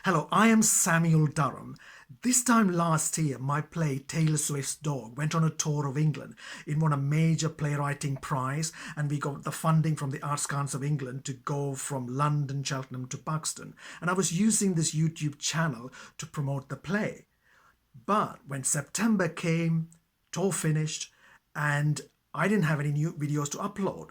Hello, I am Samuel Durham. This time last year, my play Taylor Swift's Dog went on a tour of England. It won a major playwriting prize, and we got the funding from the Arts Council of England to go from London, Cheltenham to Buxton. And I was using this YouTube channel to promote the play. But when September came, tour finished, and I didn't have any new videos to upload.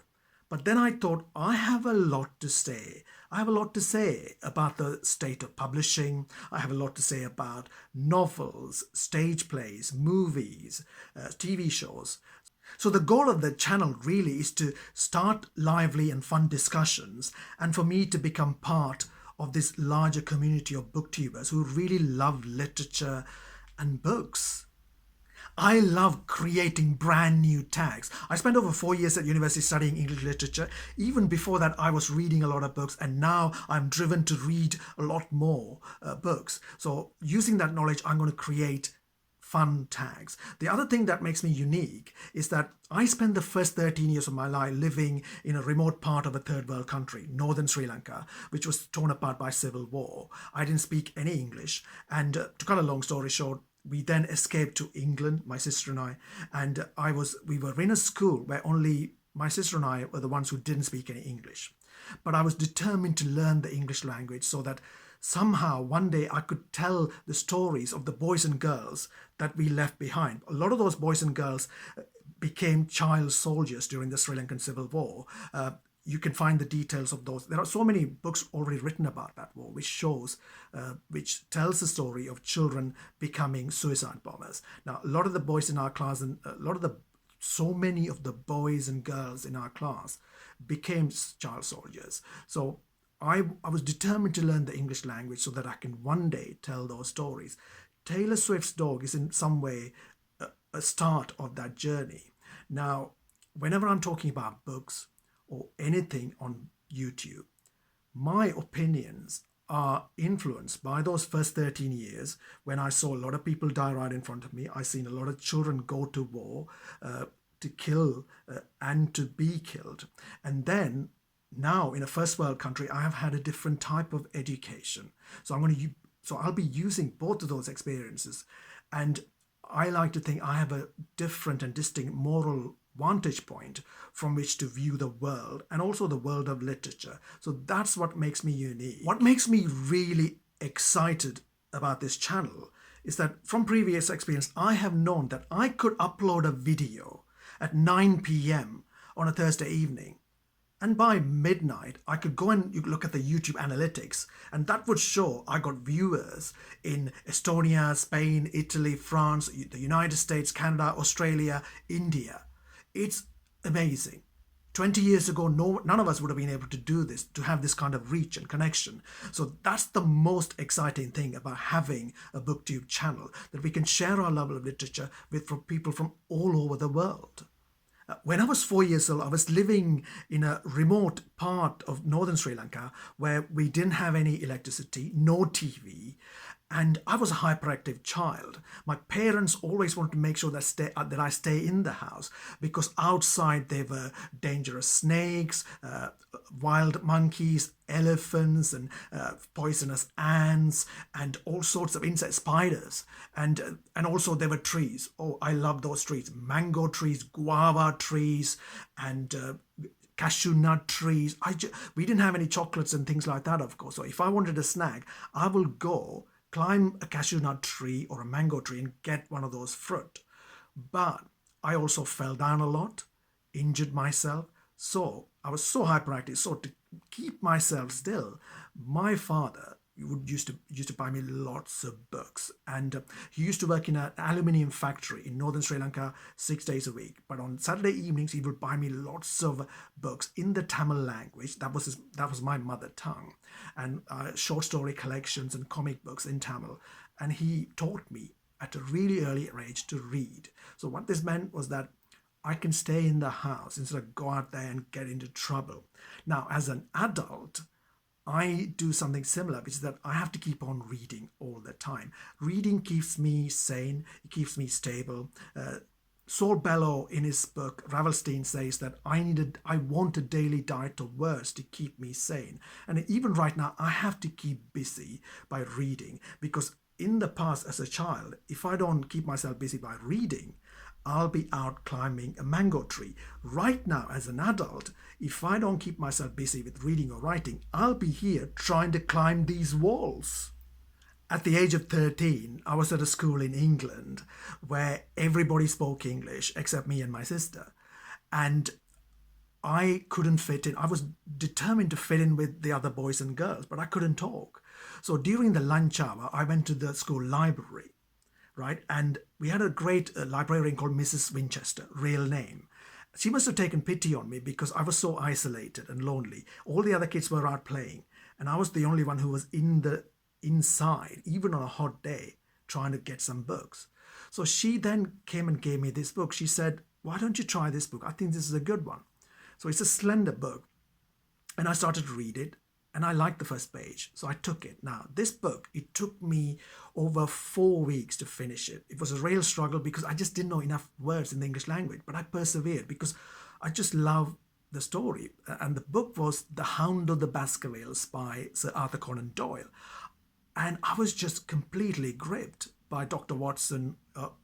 But then I thought, I have a lot to say. I have a lot to say about the state of publishing. I have a lot to say about novels, stage plays, movies, TV shows. So the goal of the channel really is to start lively and fun discussions, and for me to become part of this larger community of booktubers who really love literature and books. I love creating brand new tags. I spent over 4 years at university studying English literature. Even before that, I was reading a lot of books, and now I'm driven to read a lot more books. So using that knowledge, I'm going to create fun tags. The other thing that makes me unique is that I spent the first 13 years of my life living in a remote part of a third world country, northern Sri Lanka, which was torn apart by civil war. I didn't speak any English, and to cut a long story short, we then escaped to England, my sister and I, and we were in a school where only my sister and I were the ones who didn't speak any English. But I was determined to learn the English language so that somehow one day I could tell the stories of the boys and girls that we left behind. A lot of those boys and girls became child soldiers during the Sri Lankan Civil War. You can find the details of those. There are so many books already written about that war, which tells the story of children becoming suicide bombers. Now, a lot of the boys in our class and so many of the boys and girls in our class became child soldiers. So I was determined to learn the English language so that I can one day tell those stories. Taylor Swift's Dog is in some way a start of that journey. Now, whenever I'm talking about books or anything on YouTube, my opinions are influenced by those first 13 years when I saw a lot of people die right in front of me. I seen a lot of children go to war to kill and to be killed. And then now in a first world country, I have had a different type of education. So I'll be using both of those experiences. And I like to think I have a different and distinct moral vantage point from which to view the world, and also the world of literature. So that's what makes me unique. What makes me really excited about this channel is that from previous experience, I have known that I could upload a video at 9 p.m. on a Thursday evening, and by midnight, I could go and look at the YouTube analytics, and that would show I got viewers in Estonia, Spain, Italy, France, the United States, Canada, Australia, India. It's amazing. 20 years ago, none of us would have been able to do this, to have this kind of reach and connection. So that's the most exciting thing about having a BookTube channel, that we can share our love of literature with people from all over the world. When I was 4 years old, I was living in a remote part of northern Sri Lanka where we didn't have any electricity, no TV, and I was a hyperactive child. My parents always wanted to make sure that I stay in the house, because outside there were dangerous snakes, wild monkeys, elephants, and poisonous ants, and all sorts of insect spiders. And also there were trees. Oh, I love those trees. Mango trees, guava trees, and cashew nut trees. We didn't have any chocolates and things like that, of course. So if I wanted a snack, I will go climb a cashew nut tree or a mango tree and get one of those fruit. But I also fell down a lot, injured myself. So I was so hyperactive. So to keep myself still, my father used to buy me lots of books, and he used to work in an aluminium factory in northern Sri Lanka 6 days a week. But on Saturday evenings, he would buy me lots of books in the Tamil language. That was my mother tongue, and short story collections and comic books in Tamil. And he taught me at a really early age to read. So what this meant was that I can stay in the house instead of go out there and get into trouble. Now, as an adult, I do something similar, which is that I have to keep on reading all the time. Reading keeps me sane, it keeps me stable. Saul Bellow in his book Ravelstein says that I want a daily diet of words to keep me sane. And even right now, I have to keep busy by reading, because in the past as a child, if I don't keep myself busy by reading, I'll be out climbing a mango tree. Right now, as an adult, if I don't keep myself busy with reading or writing, I'll be here trying to climb these walls. At the age of 13, I was at a school in England where everybody spoke English except me and my sister. And I couldn't fit in. I was determined to fit in with the other boys and girls, but I couldn't talk. So during the lunch hour, I went to the school library, right? And we had a great librarian called Mrs. Winchester, real name. She must have taken pity on me because I was so isolated and lonely. All the other kids were out playing, and I was the only one who was inside, even on a hot day, trying to get some books. So she then came and gave me this book. She said, "Why don't you try this book? I think this is a good one." So it's a slender book. And I started to read it, and I liked the first page. So I took it. Now, this book, it took me over 4 weeks to finish it. It was a real struggle because I just didn't know enough words in the English language, but I persevered because I just love the story. And the book was The Hound of the Baskervilles by Sir Arthur Conan Doyle. And I was just completely gripped by Dr. Watson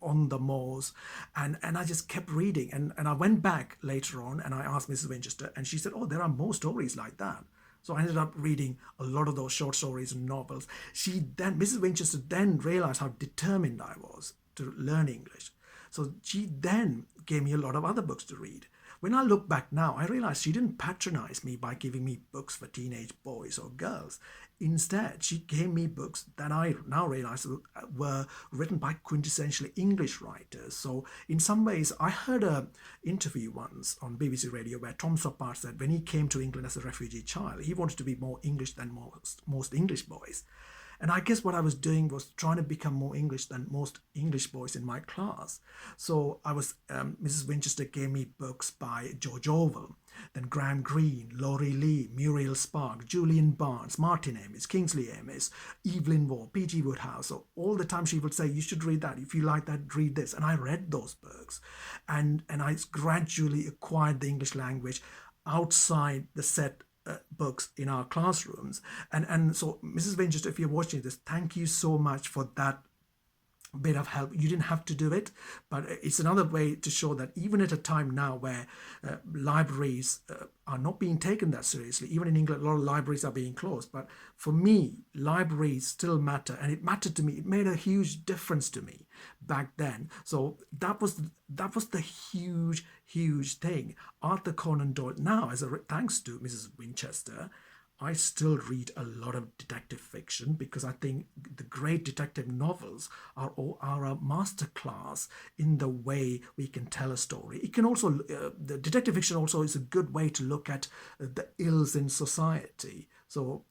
on the moors. And I just kept reading. And I went back later on and I asked Mrs. Winchester, and she said, "Oh, there are more stories like that." So I ended up reading a lot of those short stories and novels. Mrs. Winchester then realized how determined I was to learn English. So she then gave me a lot of other books to read. When I look back now, I realize she didn't patronize me by giving me books for teenage boys or girls. Instead, she gave me books that I now realize were written by quintessentially English writers. So in some ways, I heard an interview once on BBC Radio where Tom Stoppard said when he came to England as a refugee child, he wanted to be more English than most English boys. And I guess what I was doing was trying to become more English than most English boys in my class. So Mrs. Winchester gave me books by George Orwell, then Graham Greene, Laurie Lee, Muriel Spark, Julian Barnes, Martin Amis, Kingsley Amis, Evelyn Waugh, P.G. Woodhouse. So all the time she would say, "You should read that. If you like that, read this." And I read those books. And I gradually acquired the English language outside the set books in our classrooms. And so, Mrs. Winchester, if you're watching this, thank you so much for that bit of help. You didn't have to do it, but it's another way to show that even at a time now where libraries are not being taken that seriously, even in England, a lot of libraries are being closed. But for me, libraries still matter, and it mattered to me. It made a huge difference to me back then. So that was the huge thing. Arthur Conan Doyle. Now, thanks to Mrs. Winchester, I still read a lot of detective fiction because I think the great detective novels are a masterclass in the way we can tell a story. It can also, the detective fiction also is a good way to look at the ills in society. So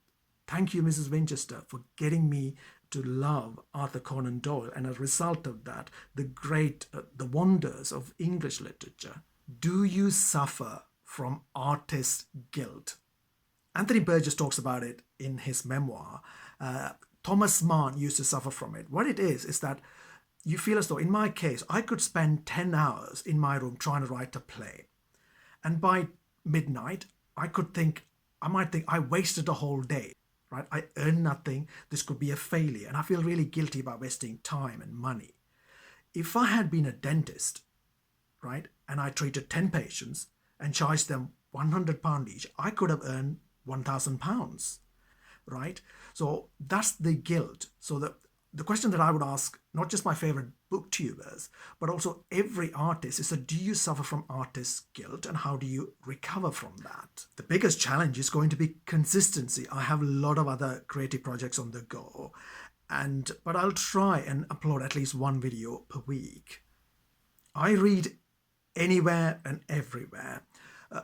thank you, Mrs. Winchester, for getting me to love Arthur Conan Doyle, and as a result of that, the wonders of English literature. Do you suffer from artist guilt? Anthony Burgess talks about it in his memoir. Thomas Mann used to suffer from it. What it is that you feel as though, in my case, I could spend 10 hours in my room trying to write a play. And by midnight, I might think I wasted a whole day, right? I earned nothing. This could be a failure. And I feel really guilty about wasting time and money. If I had been a dentist, right, and I treated 10 patients and charged them £100 each, I could have earned £1,000, right? So that's the guilt. So the question that I would ask, not just my favorite booktubers, but also every artist, is that do you suffer from artist guilt, and how do you recover from that? The biggest challenge is going to be consistency. I have a lot of other creative projects on the go, but I'll try and upload at least one video per week. I read anywhere and everywhere.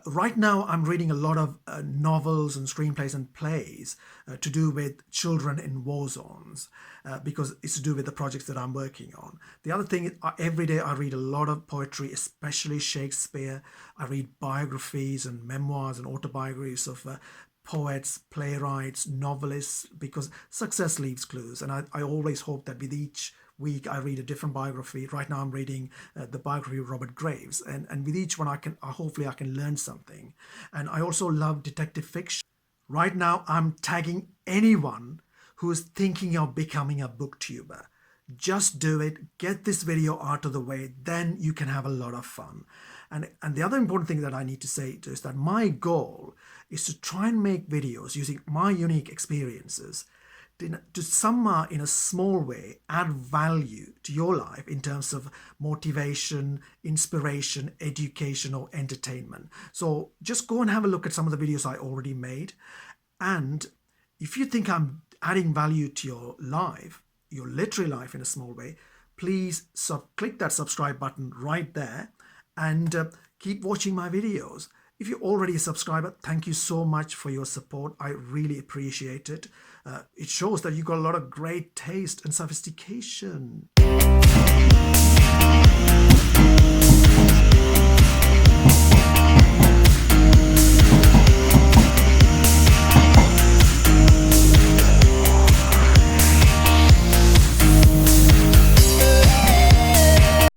Right now, I'm reading a lot of novels and screenplays and plays to do with children in war zones because it's to do with the projects that I'm working on. The other thing is, every day I read a lot of poetry, especially Shakespeare. I read biographies and memoirs and autobiographies of poets, playwrights, novelists, because success leaves clues. And I always hope that with each week I read a different biography. Right now I'm reading the biography of Robert Graves, and with each one hopefully I can learn something. And I also love detective fiction. Right now I'm tagging anyone who is thinking of becoming a booktuber. Just do it, get this video out of the way, then you can have a lot of fun. And the other important thing that I need to say is that my goal is to try and make videos using my unique experiences to somehow, in a small way, add value to your life in terms of motivation, inspiration, education, or entertainment. So just go and have a look at some of the videos I already made. And if you think I'm adding value to your life, your literary life in a small way, please click that subscribe button right there and keep watching my videos. If you're already a subscriber, thank you so much for your support. I really appreciate it. It shows that you've got a lot of great taste and sophistication.